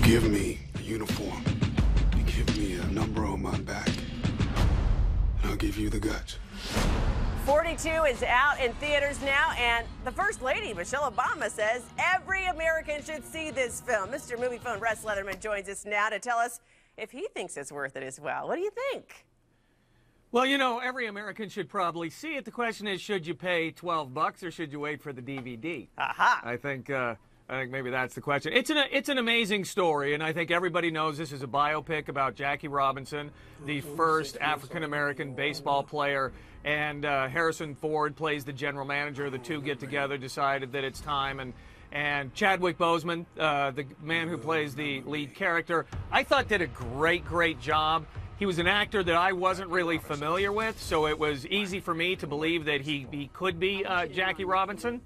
give me a uniform, you give me a number on my back, and I'll give you the guts. 42 is out in theaters now, and the First Lady, Michelle Obama, says every American should see this film. Mr. Moviefone Russ Leatherman joins us now to tell us if he thinks it's worth it as well. What do you think? Well, you know, every American should probably see it. The question is, should you pay $12 or should you wait for the DVD? Aha! I think maybe that's the question. It's an amazing story, and I think everybody knows this is a biopic about Jackie Robinson, the first African-American baseball player, and Harrison Ford plays the general manager. The two get together, decided that it's time, and Chadwick Boseman, the man who plays the lead character, I thought did a great job. He was an actor that I wasn't really familiar with, so it was easy for me to believe that he could be Jackie Robinson.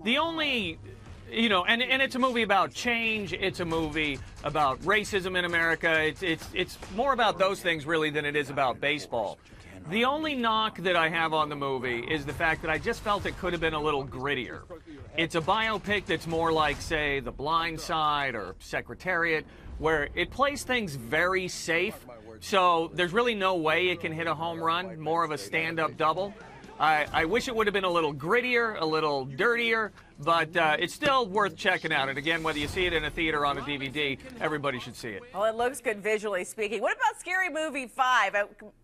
The only, you know, and it's a movie about change. It's a movie about racism in America. It's more about those things really than it is about baseball. The only knock that I have on the movie is the fact that I just felt it could have been a little grittier. It's a biopic that's more like, say, The Blind Side or Secretariat, where it plays things very safe. So there's really no way it can hit a home run, more of a stand-up double. I wish it would have been a little grittier, a little dirtier, but it's still worth checking out. And again, whether you see it in a theater or on a DVD, everybody should see it. Well, it looks good visually speaking. What about Scary Movie 5?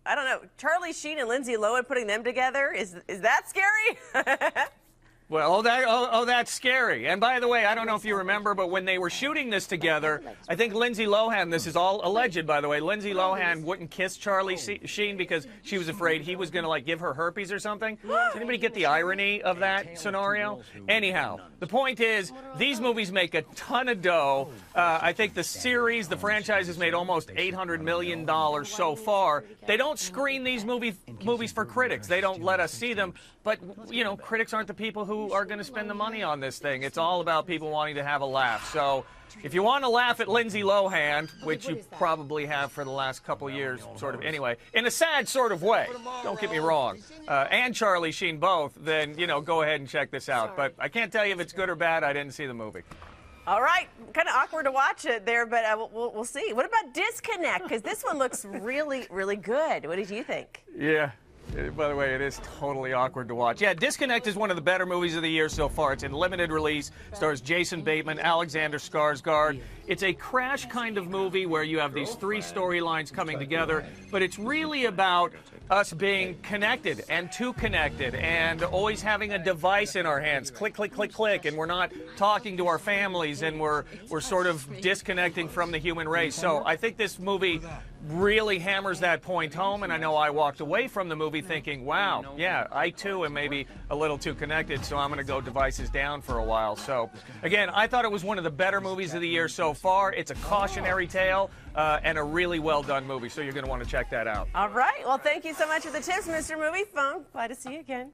I don't know. Charlie Sheen and Lindsay Lohan putting them together, is that scary? Well, that's scary. And by the way, I don't know if you remember, but when they were shooting this together, I think Lindsay Lohan, this is all alleged, by the way, Lindsay Lohan wouldn't kiss Charlie Sheen because she was afraid he was going to, like, give her herpes or something. Does anybody get the irony of that scenario? Anyhow, the point is, these movies make a ton of dough. I think the series, the franchise has made almost $800 million so far. They don't screen these movies for critics. They don't let us see them. But, you know, critics aren't the people who are going to spend the money on this thing. It's all about people wanting to have a laugh. So if you want to laugh at Lindsay Lohan, which you probably have for the last couple years, sort of anyway, in a sad sort of way, don't get me wrong, and Charlie Sheen both, then, you know, go ahead and check this out. But I can't tell you if it's good or bad. I didn't see the movie. All right. Kind of awkward to watch it there, but we'll see. What about Disconnect? Because this one looks really good. What did you think? Yeah. By the way, it is totally awkward to watch. Yeah, Disconnect is one of the better movies of the year so far. It's in limited release, stars Jason Bateman, Alexander Skarsgård. It's a Crash kind of movie where you have these three storylines coming together, but it's really about us being connected and too connected and always having a device in our hands. Click, click, click, click, and we're not talking to our families, and we're sort of disconnecting from the human race. So I think this movie really hammers that point home, and I know I walked away from the movie thinking, wow, yeah, I too am maybe a little too connected, so I'm going to go devices down for a while. So again, I thought it was one of the better movies of the year so far. It's a cautionary tale and a really well done movie, so you're going to want to check that out. All right. Well, thank you so much for the tips, Mr. Moviefone. Glad to see you again.